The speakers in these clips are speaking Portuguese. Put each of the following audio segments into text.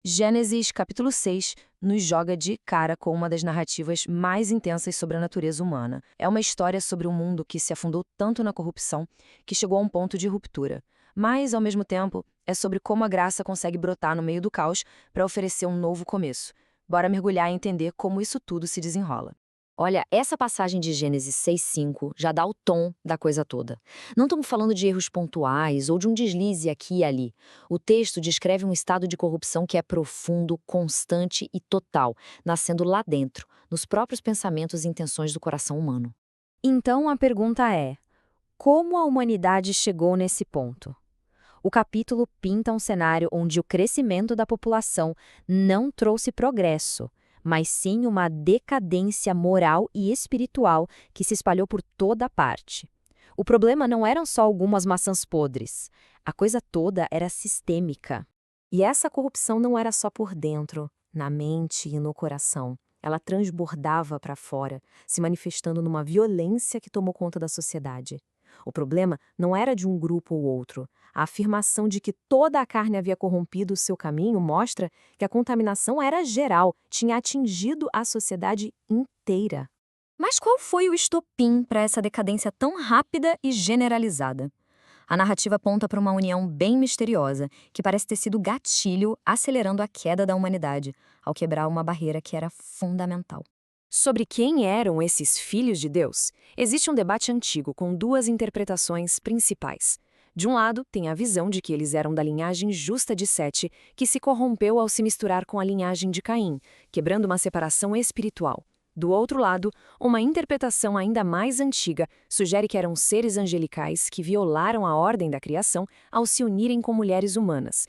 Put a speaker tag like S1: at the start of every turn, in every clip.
S1: Gênesis capítulo 6 nos joga de cara com uma das narrativas mais intensas sobre a natureza humana. É uma história sobre um mundo que se afundou tanto na corrupção que chegou a um ponto de ruptura. Mas, ao mesmo tempo, é sobre como a graça consegue brotar no meio do caos para oferecer um novo começo. Bora mergulhar e entender como isso tudo se desenrola.
S2: Olha, essa passagem de Gênesis 6:5 já dá o tom da coisa toda. Não estamos falando de erros pontuais ou de um deslize aqui e ali. O texto descreve um estado de corrupção que é profundo, constante e total, nascendo lá dentro, nos próprios pensamentos e intenções do coração humano.
S3: Então a pergunta é: como a humanidade chegou nesse ponto? O capítulo pinta um cenário onde o crescimento da população não trouxe progresso, mas sim uma decadência moral e espiritual que se espalhou por toda parte. O problema não eram só algumas maçãs podres. A coisa toda era sistêmica. E essa corrupção não era só por dentro, na mente e no coração. Ela transbordava para fora, se manifestando numa violência que tomou conta da sociedade. O problema não era de um grupo ou outro. A afirmação de que toda a carne havia corrompido o seu caminho mostra que a contaminação era geral, tinha atingido a sociedade inteira.
S2: Mas qual foi o estopim para essa decadência tão rápida e generalizada? A narrativa aponta para uma união bem misteriosa, que parece ter sido gatilho acelerando a queda da humanidade, ao quebrar uma barreira que era fundamental.
S1: Sobre quem eram esses filhos de Deus, existe um debate antigo com duas interpretações principais. De um lado, tem a visão de que eles eram da linhagem justa de Sete, que se corrompeu ao se misturar com a linhagem de Caim, quebrando uma separação espiritual. Do outro lado, uma interpretação ainda mais antiga sugere que eram seres angelicais que violaram a ordem da criação ao se unirem com mulheres humanas.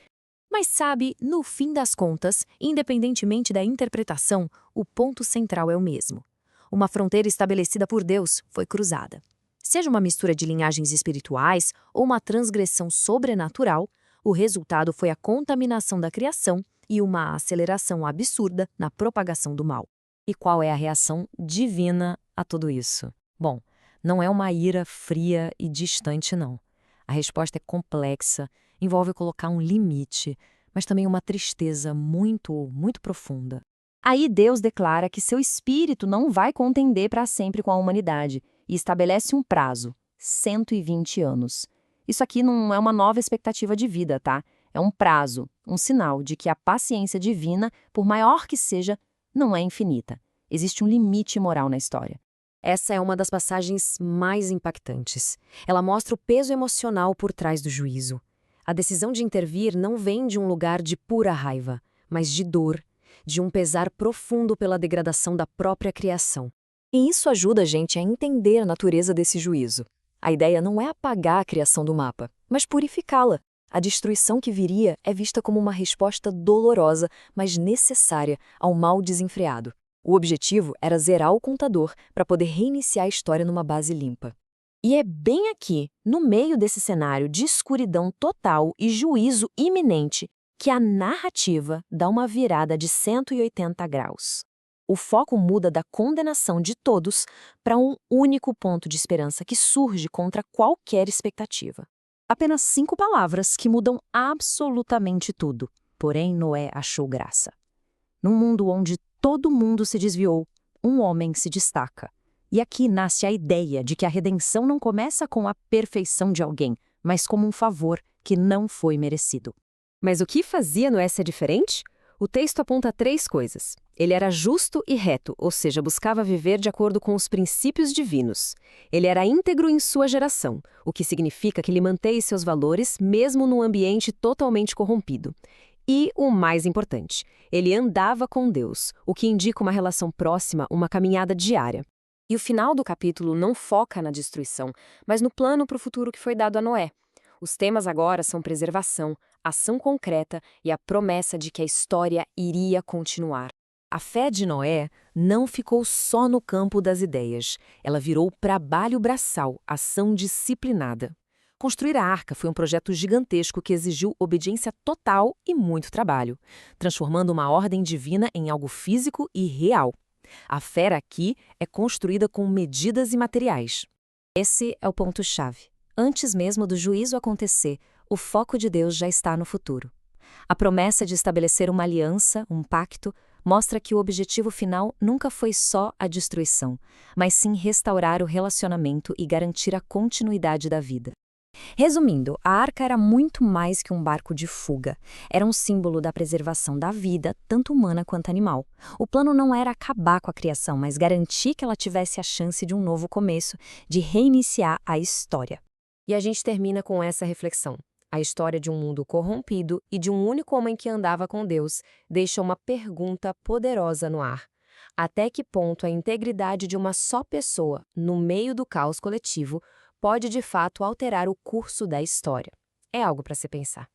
S1: Mas sabe, no fim das contas, independentemente da interpretação, o ponto central é o mesmo. Uma fronteira estabelecida por Deus foi cruzada. Seja uma mistura de linhagens espirituais ou uma transgressão sobrenatural, o resultado foi a contaminação da criação e uma aceleração absurda na propagação do mal.
S3: E qual é a reação divina a tudo isso? Bom, não é uma ira fria e distante, não. A resposta é complexa, envolve colocar um limite, mas também uma tristeza muito profunda. Aí Deus declara que seu espírito não vai contender para sempre com a humanidade e estabelece um prazo, 120 anos. Isso aqui não é uma nova expectativa de vida, tá? É um prazo, um sinal de que a paciência divina, por maior que seja, não é infinita. Existe um limite moral na história.
S1: Essa é uma das passagens mais impactantes. Ela mostra o peso emocional por trás do juízo. A decisão de intervir não vem de um lugar de pura raiva, mas de dor, de um pesar profundo pela degradação da própria criação. E isso ajuda a gente a entender a natureza desse juízo. A ideia não é apagar a criação do mapa, mas purificá-la. A destruição que viria é vista como uma resposta dolorosa, mas necessária ao mal desenfreado. O objetivo era zerar o contador para poder reiniciar a história numa base limpa. E é bem aqui, no meio desse cenário de escuridão total e juízo iminente, que a narrativa dá uma virada de 180 graus. O foco muda da condenação de todos para um único ponto de esperança que surge contra qualquer expectativa. Apenas 5 palavras que mudam absolutamente tudo. Porém, Noé achou graça. Num mundo onde todo mundo se desviou, um homem se destaca. E aqui nasce a ideia de que a redenção não começa com a perfeição de alguém, mas como um favor que não foi merecido. Mas o que fazia Noé ser diferente? O texto aponta 3 coisas. Ele era justo e reto, ou seja, buscava viver de acordo com os princípios divinos. Ele era íntegro em sua geração, o que significa que ele manteve seus valores mesmo num ambiente totalmente corrompido. E o mais importante, ele andava com Deus, o que indica uma relação próxima, uma caminhada diária. E o final do capítulo não foca na destruição, mas no plano para o futuro que foi dado a Noé. Os temas agora são preservação, ação concreta e a promessa de que a história iria continuar. A fé de Noé não ficou só no campo das ideias. Ela virou trabalho braçal, ação disciplinada. Construir a arca foi um projeto gigantesco que exigiu obediência total e muito trabalho, transformando uma ordem divina em algo físico e real. A fé aqui é construída com medidas e materiais. Esse é o ponto-chave. Antes mesmo do juízo acontecer, o foco de Deus já está no futuro.
S2: A promessa de estabelecer uma aliança, um pacto, mostra que o objetivo final nunca foi só a destruição, mas sim restaurar o relacionamento e garantir a continuidade da vida.
S3: Resumindo, a arca era muito mais que um barco de fuga. Era um símbolo da preservação da vida, tanto humana quanto animal. O plano não era acabar com a criação, mas garantir que ela tivesse a chance de um novo começo, de reiniciar a história.
S1: E a gente termina com essa reflexão. A história de um mundo corrompido e de um único homem que andava com Deus deixa uma pergunta poderosa no ar. Até que ponto a integridade de uma só pessoa, no meio do caos coletivo, pode de fato alterar o curso da história? É algo para se pensar.